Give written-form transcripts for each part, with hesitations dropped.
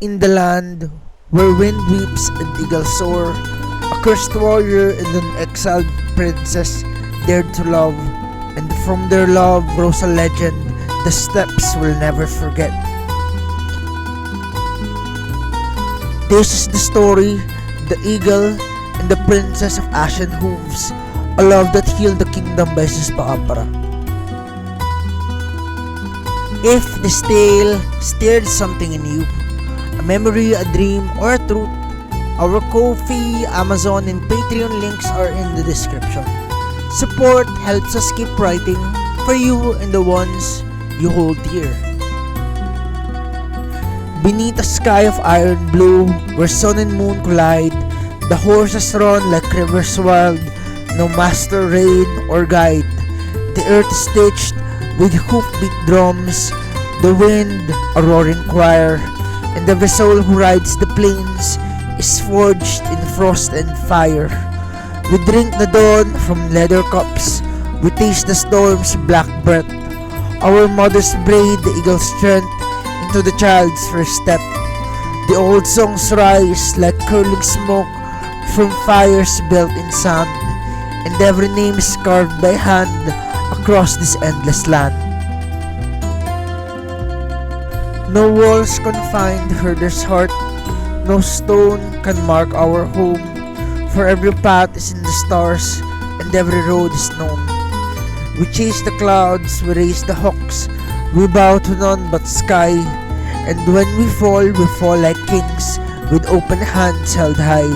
In the land where wind weeps and eagles soar, a cursed warrior and an exiled princess dared to love, and from their love rose a legend the steppes will never forget. This is the story, the eagle and the princess of Ashen Hooves, a love that healed the kingdom by Pacampara. If this tale stirred something in you, a memory, a dream, or a truth, our Ko-fi, Amazon, and Patreon links are in the description. Support helps us keep writing for you and the ones you hold dear. Beneath a sky of iron blue, where sun and moon collide, the horses run like rivers wild, no master rein or guide. The earth is stitched with hoofbeat drums, the wind a roaring choir, and the vessel who rides the plains is forged in frost and fire. We drink the dawn from leather cups, we taste the storm's black breath. Our mothers braid the eagle's strength into the child's first step. The old songs rise like curling smoke from fires built in sand, and every name is carved by hand across this endless land. No walls confine the herder's heart, no stone can mark our home, for every path is in the stars, and every road is known. We chase the clouds, we raise the hawks, we bow to none but sky, and when we fall like kings, with open hands held high.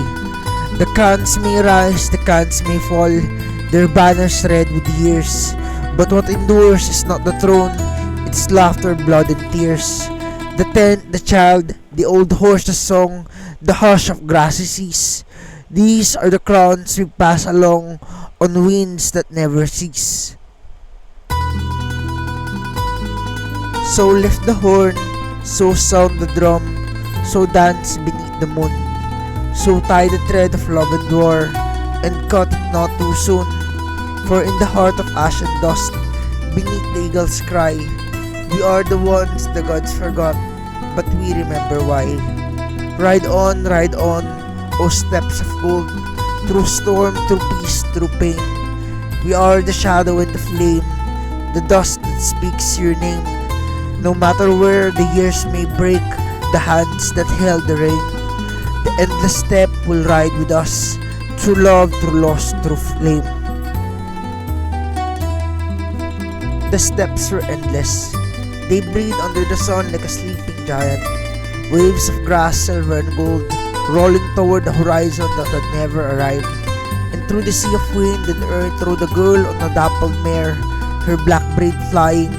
The cans may rise, the cans may fall, their banners red with years, but what endures is not the throne, it's laughter, blood, and tears. The tent, the child, the old horse, the song, the hush of grassy seas. These are the crowns we pass along on winds that never cease. So lift the horn, so sound the drum, so dance beneath the moon. So tie the thread of love and war, and cut it not too soon. For in the heart of ashen dust, beneath the eagle's cry, we are the ones the gods forgot, but we remember why. Ride on, O steps of gold, through storm, through peace, through pain. We are the shadow and the flame, the dust that speaks your name. No matter where the years may break, the hands that held the rain, the endless step will ride with us, through love, through loss, through flame. The steps were endless. They breathe under the sun like a sleeping giant. Waves of grass, silver and gold, rolling toward the horizon that had never arrived. And through the sea of wind and earth rode a girl on a dappled mare, her black braid flying,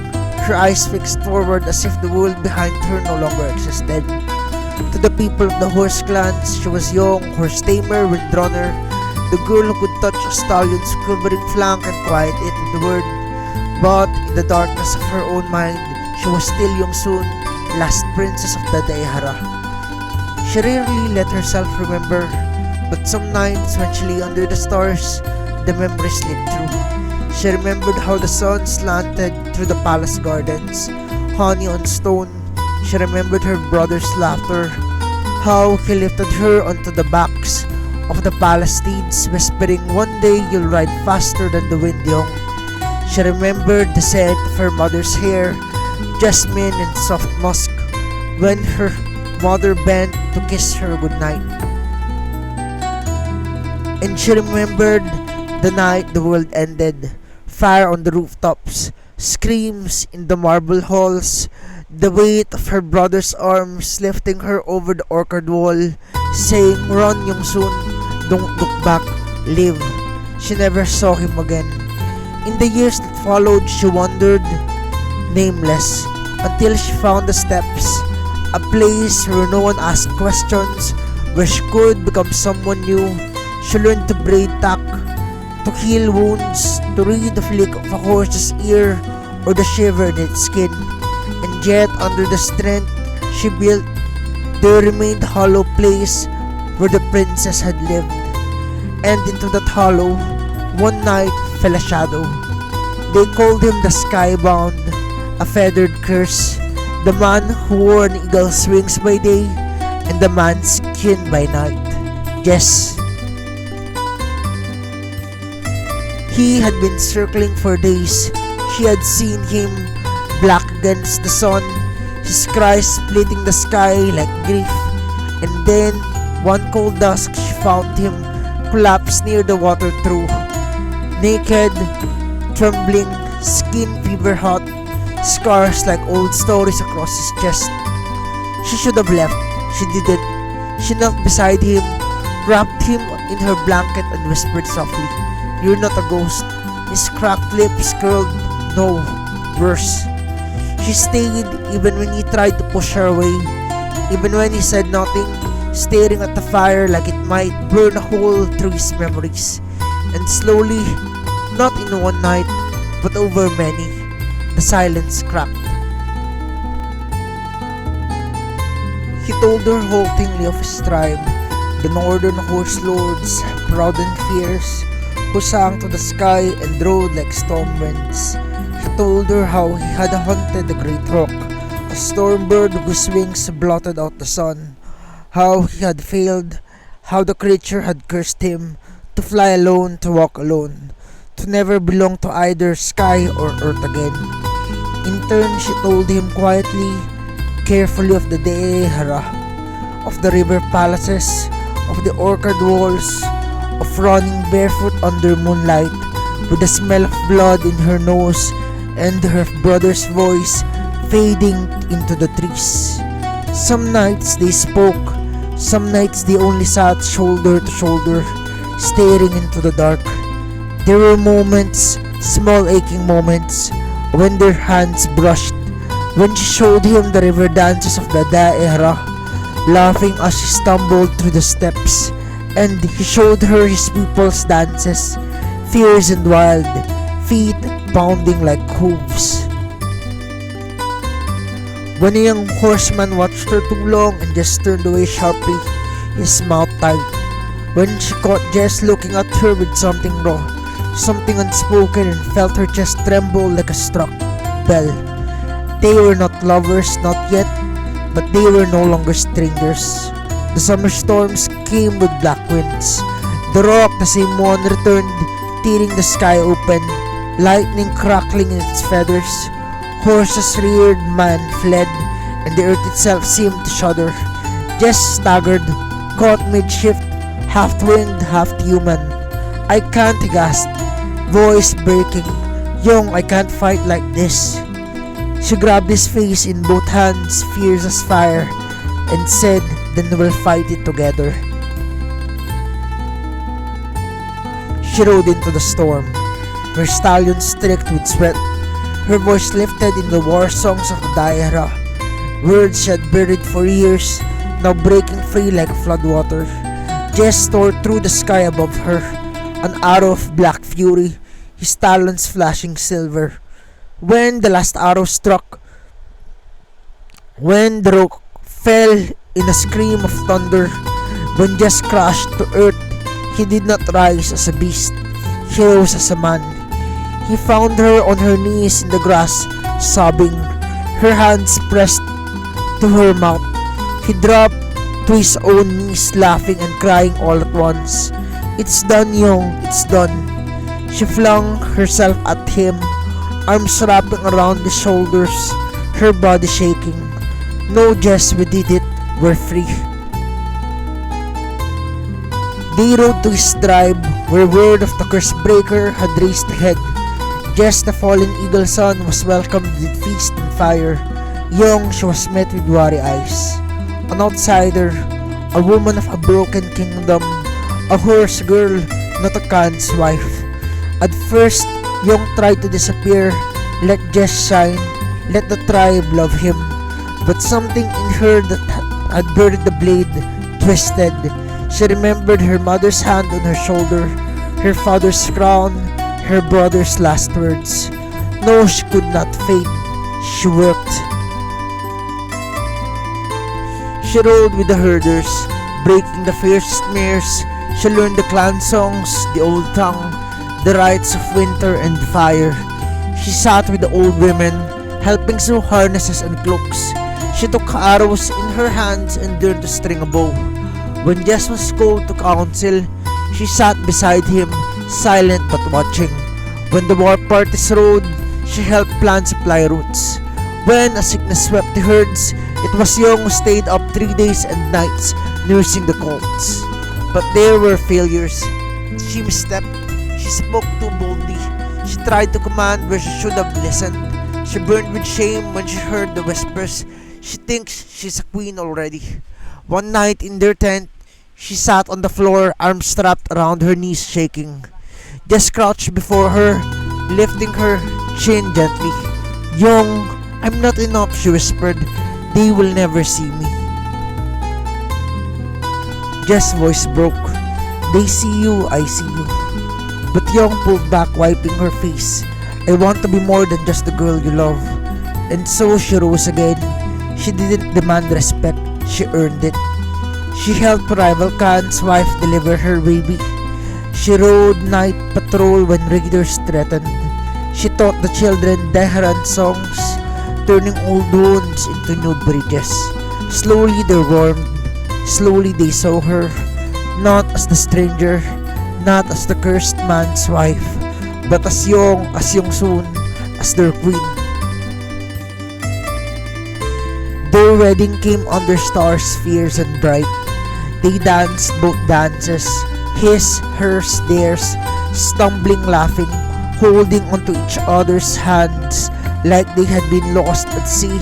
her eyes fixed forward as if the world behind her no longer existed. To the people of the horse clans, she was young, horse tamer, windrunner, the girl who could touch a stallion's quivering flank and quiet it with the word. But in the darkness of her own mind, she was still Yongsun, last princess of the Daihara. She rarely let herself remember, but some nights when she lay under the stars, the memory slipped through. She remembered how the sun slanted through the palace gardens, honey on stone. She remembered her brother's laughter, how he lifted her onto the backs of the palace steeds, whispering, "One day you'll ride faster than the wind, Yong." She remembered the scent of her mother's hair, jasmine and soft musk, when her mother bent to kiss her goodnight. And she remembered the night the world ended, fire on the rooftops, screams in the marble halls, the weight of her brother's arms lifting her over the orchard wall, saying, "Run, Yongsun, don't look back, live." She never saw him again. In the years that followed, she wandered, nameless, until she found the steppes, a place where no one asked questions, where she could become someone new. She learned to braid tack, to heal wounds, to read the flick of a horse's ear or the shiver in its skin. And yet, under the strength she built, there remained a hollow place where the princess had lived. And into that hollow, one night fell a shadow. They called him the Skybound, a feathered curse, the man who wore an eagle's wings by day and the man's kin by night. Jess. He had been circling for days. She had seen him, black against the sun, his cries splitting the sky like grief. And then, one cold dusk, she found him collapsed near the water trough. Naked, trembling, skin fever hot, scars like old stories across his chest. She should have left. She didn't. She knelt beside him, wrapped him in her blanket and whispered softly, "You're not a ghost." His cracked lips curled. No, worse. She stayed even when he tried to push her away, even when he said nothing, staring at the fire like it might burn a hole through his memories. And slowly, not in one night, but over many, the silence cracked. He told her haltingly of his tribe, the northern horse lords, proud and fierce, who sang to the sky and rode like storm winds. He told her how he had hunted the great hawk, a storm bird whose wings blotted out the sun, how he had failed, how the creature had cursed him, to fly alone, to walk alone, to never belong to either sky or earth again. In turn, she told him quietly, carefully of the Deehara, of the river palaces, of the orchard walls, of running barefoot under moonlight, with the smell of blood in her nose and her brother's voice fading into the trees. Some nights they spoke, some nights they only sat shoulder to shoulder, staring into the dark. There were moments, small aching moments, when their hands brushed, when she showed him the river dances of the Daera, laughing as she stumbled through the steps, and he showed her his people's dances, fierce and wild, feet pounding like hooves. When a young horseman watched her too long and just turned away sharply, his mouth tight. When she caught Jess looking at her with something raw, something unspoken, and felt her chest tremble like a struck bell. They were not lovers, not yet, but they were no longer strangers. The summer storms came with black winds. The rock, the same one, returned, tearing the sky open, lightning crackling in its feathers. Horses reared, man fled, and the earth itself seemed to shudder. Jess staggered, caught mid-shift, half-winged, half-human. "I can't," he gasped, voice breaking. "Young, I can't fight like this." She grabbed his face in both hands, fierce as fire, and said, "Then we'll fight it together." She rode into the storm, her stallion streaked with sweat, her voice lifted in the war songs of the Daera, words she had buried for years, now breaking free like floodwater. Jess tore through the sky above her, an arrow of black fury, his talons flashing silver. When the last arrow struck, when the rock fell in a scream of thunder, when Jess crashed to earth, he did not rise as a beast, he rose as a man. He found her on her knees in the grass, sobbing, her hands pressed to her mouth. He dropped to his own knees, laughing and crying all at once. "It's done, Young, it's done." She flung herself at him, arms wrapping around his shoulders, her body shaking. "No, Jess, we did it. We're free." They rode to his tribe, where word of the curse breaker had raced ahead. Jess, the fallen eagle son, was welcomed with feast and fire. Young, she was met with wary eyes. An outsider, a woman of a broken kingdom, a horse girl, not a Khan's wife. At first, Young tried to disappear, let Jess shine, let the tribe love him. But something in her that had buried the blade twisted. She remembered her mother's hand on her shoulder, her father's crown, her brother's last words. No, she could not fade. She worked. She rode with the herders, breaking the fiercest mares. She learned the clan songs, the old tongue, the rites of winter and fire. She sat with the old women, helping sew harnesses and cloaks. She took arrows in her hands and learned to string a bow. When Jess was called to council, she sat beside him, silent but watching. When the war parties rode, she helped plant supply routes. When a sickness swept the herds, it was Yong who stayed up 3 days and nights nursing the colts. But there were failures. She misstepped. She spoke too boldly. She tried to command where she should have listened. She burned with shame when she heard the whispers. She thinks she's a queen already. One night in their tent, she sat on the floor, arms strapped around her knees, shaking. Just crouched before her, lifting her chin gently. "Yong, I'm not enough," she whispered. "They will never see me." Jess' voice broke. "They see you, I see you." But Yong pulled back, wiping her face. "I want to be more than just the girl you love." And so she rose again. She didn't demand respect, she earned it. She helped rival Khan's wife deliver her baby. She rode night patrol when raiders threatened. She taught the children Dehran songs, turning old wounds into new bridges. Slowly they warmed. Slowly they saw her, not as the stranger, not as the cursed man's wife, but as Yongsun, as their queen. Their wedding came under stars fierce and bright. They danced both dances, his, hers, theirs, stumbling, laughing, holding onto each other's hands like they had been lost at sea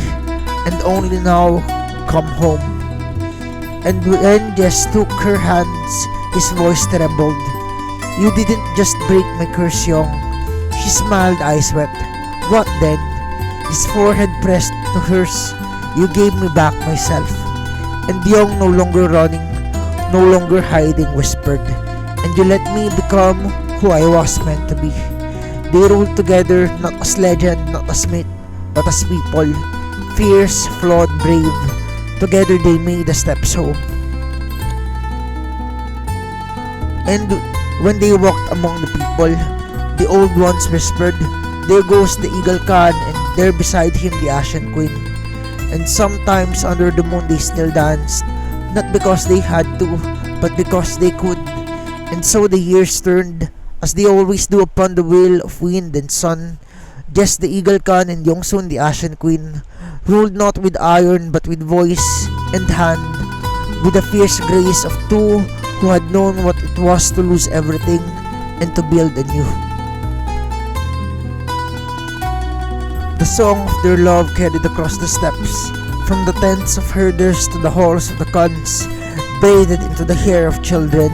and only now come home. And when Jess took her hands, his voice trembled. "You didn't just break my curse, Yong." She smiled, eyes wet. "What then?" His forehead pressed to hers. "You gave me back myself." And Yong, no longer running, no longer hiding, whispered, "And you let me become who I was meant to be." They ruled together, not as legend, not as myth, but as people. Fierce, flawed, brave. Together they made the steps home. And when they walked among the people, the old ones whispered, "There goes the Eagle Khan, and there beside him the Ashen Queen." And sometimes under the moon they still danced, not because they had to, but because they could. And so the years turned, as they always do upon the will of wind and sun. Just the Eagle Khan and Yongsun, the Ashen Queen, ruled not with iron but with voice and hand, with the fierce grace of two who had known what it was to lose everything and to build anew. The song of their love carried across the steppes, from the tents of herders to the halls of the khans, braided into the hair of children,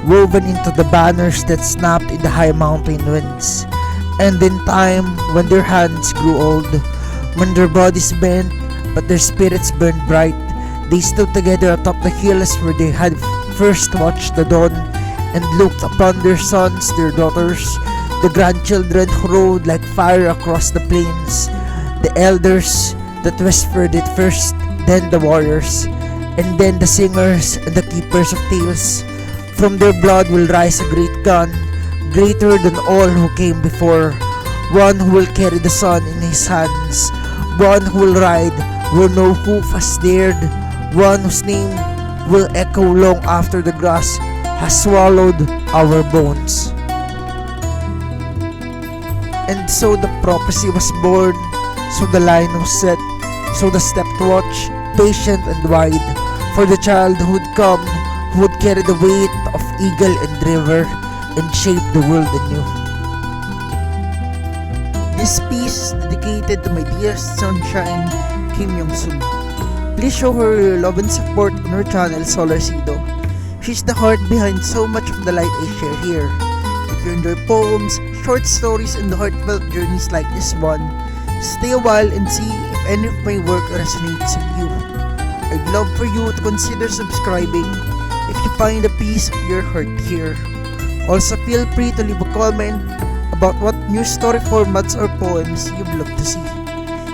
woven into the banners that snapped in the high mountain winds. And in time, when their hands grew old, when their bodies bent, but their spirits burned bright, they stood together atop the hills where they had first watched the dawn, and looked upon their sons, their daughters, the grandchildren who rode like fire across the plains, the elders that whispered it first, then the warriors, and then the singers and the keepers of tales. From their blood will rise a great gun, greater than all who came before, one who will carry the sun in his hands, one who will ride where no hoof has dared, one whose name will echo long after the grass has swallowed our bones. And so the prophecy was born, so the line was set, so the step to watch, patient and wide, for the child who would come, who would carry the weight of eagle and river, and shape the world anew. This piece is dedicated to my dearest sunshine, Kim Yongsun. Please show her your love and support on her channel, Solarcido. She's the heart behind so much of the light I share here. If you enjoy poems, short stories, and heartfelt journeys like this one, stay a while and see if any of my work resonates with you. I'd love for you to consider subscribing if you find a piece of your heart here. Also, feel free to leave a comment about what new story formats or poems you'd love to see.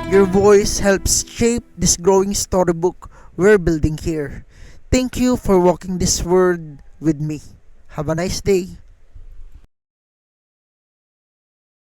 Your voice helps shape this growing storybook we're building here. Thank you for walking this world with me. Have a nice day.